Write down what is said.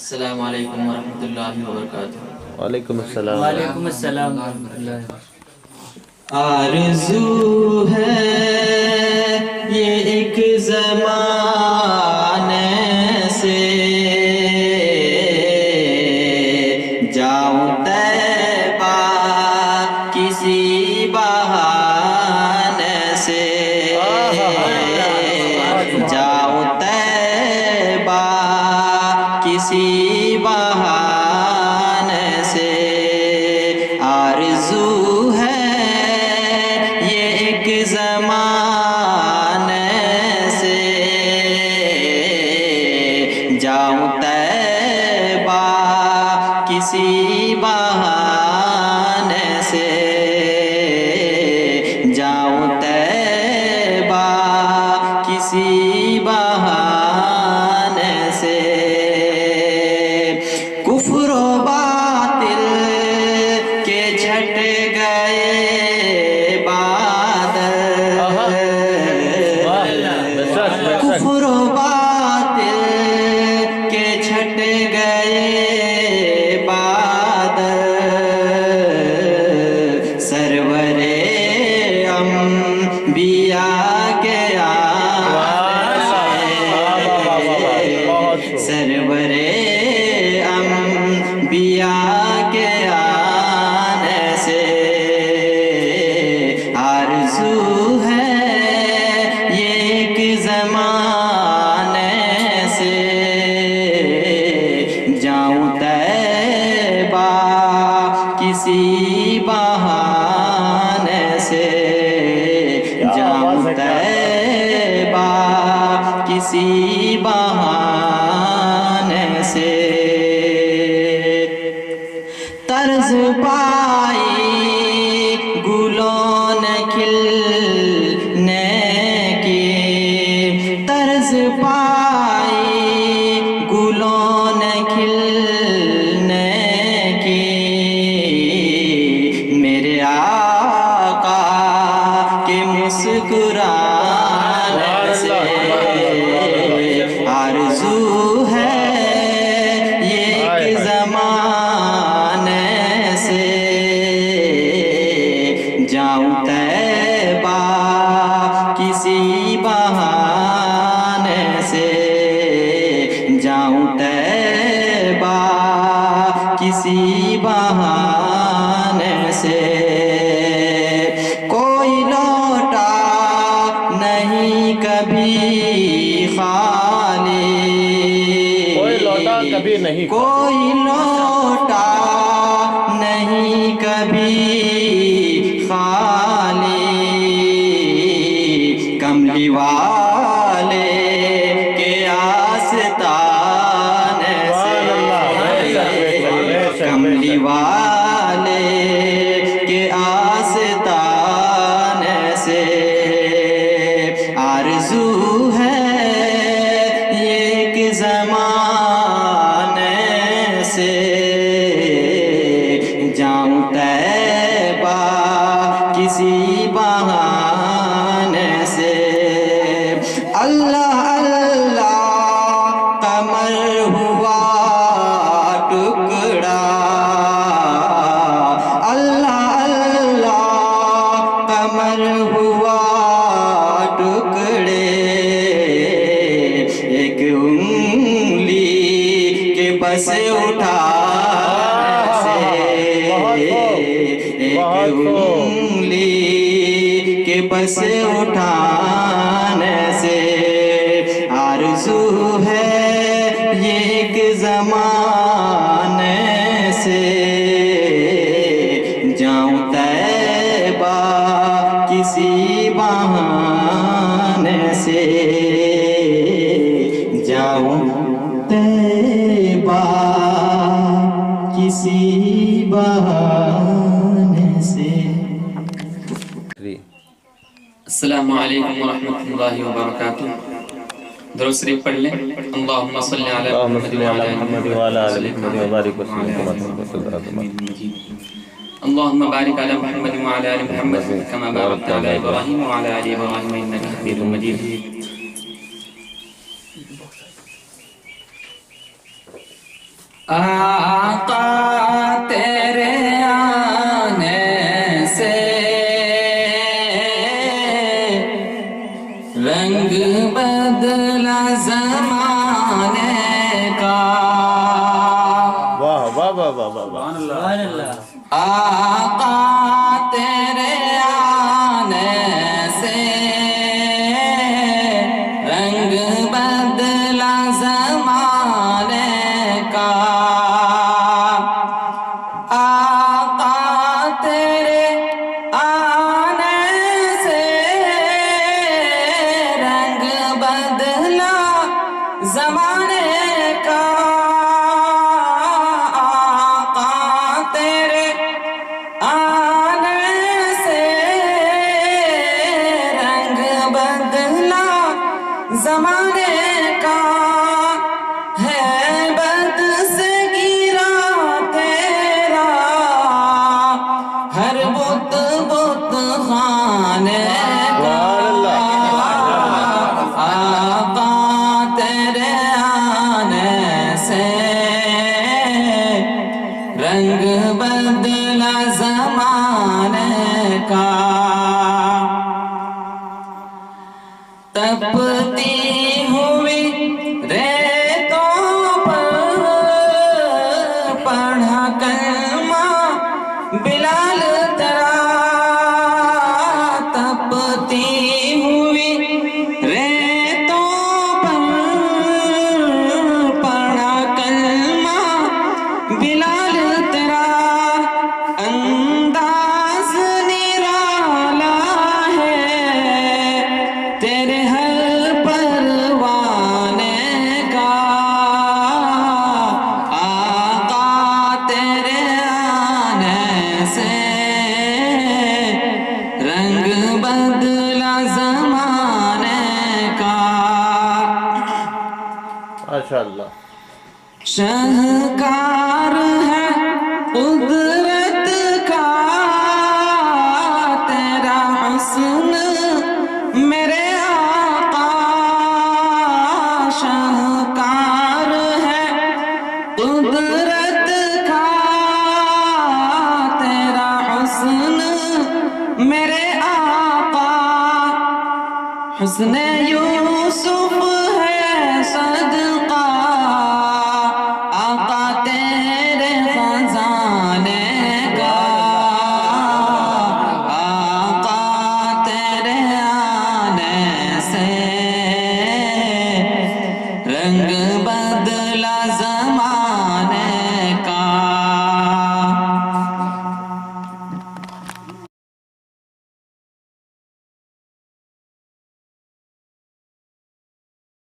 السلام علیکم ورحمۃ اللہ وبرکاتہ۔ وعلیکم السلام۔ وعلیکم السلام ورحمۃ اللہ۔ آرزو ہے یہ ایک زمانے سے جاؤں طیبہ کسی بہانے سے، جاؤں طیبہ کسی بہانے سے۔ آرزو ہے یہ ایک زمانے سے جاؤں طیبہ کسی بہانے سے، جاؤں طیبہ کسی بہانے سے۔ کفر و باطل کے چھٹ گئے بادل، کفر و باطل کے چھٹ گئے بادل، سرور انبیاء کے آنے سے، سرور انبیاء کے آنے سے۔ آرزو ہے یہ ایک زمانے سے جاؤں طیبہ کسی بہانے سے، جاؤں طیبہ کسی بہانے سے۔ طرز پائی گلوں نے کھلنے کی، طرز پائی گلوں نے کھلنے کی، میرے آقا کے مسکرانے سے۔ آرزو ہے یہ ایک زمانے سے جاؤں طیبہ کسی بہانے سے، جاؤں طیبہ کسی بہانے سے۔ کوئی لوٹا نہیں کبھی خالی، کوئی لوٹا کبھی نہیں، کوئی لوٹا نہیں کبھی خالی، کملی والے کے آستانے سے، کملی والے کے آستانے سے۔ آرزو ہے یہ ایک زمانے سے جاؤں طیبہ کسی بہانے سے۔ اللہ اللہ قمر ہوا ٹکڑا، اللہ اللہ قمر ہوا ٹکڑے، ایک انگلی کے بس اٹھانے سے، ایک انگلی کے بس اٹھانے سے۔ آرزو ہے یہ ایک زمانے سے جاؤں طیبہ کسی بہانے سے، جاؤں طیبہ کسی بہانے سے۔ السلام علیکم ورحمۃ اللہ وبرکاتہ۔ درود شریف پڑھ لیں۔ اللہم صلی علی محمد وعلی آل محمد وبارک وسلم۔ اللهم بارك على محمد وعلى آل محمد كما باركت على إبراهيم وعلى آل إبراهيم إنك حميد مجيد۔ آقا تیرے آنے سے رنگ بدلا زمانے کا واہ واہ واہ واہ واہ واہ سبحان اللہ آقا تیرے آنے سے رنگ بدلا زمانے کا آقا تیرے آنے سے رنگ بدلا زمانے کا آقا تیرے آنے سے رنگ بدلا زمانے کا ہے بد سے گرا تیرا ہر بت بت خانے کا آقا تیرے آنے سے رنگ بدلا زمانے کا تپتی ہوئی ریتوں پر پڑھا کلمہ بلال تیرا تپتی ہوئی ریتوں پر پڑھا کلمہ بلال تیرا انداز نرالا ہے تیرے ہر پروانے کا آقا تیرے آنے سے رنگ بدلا زمانے کا ماشاء اللہ شہکار ہے قدرت کا تیرا حسن میرے آقا شہکار ہے قدرت کا تیرا حسن میرے آقا حسن یوسف ہے صدقہ آقا تیرے خزانے کا آقا تیرے آنے سے رنگ بدلا زمانے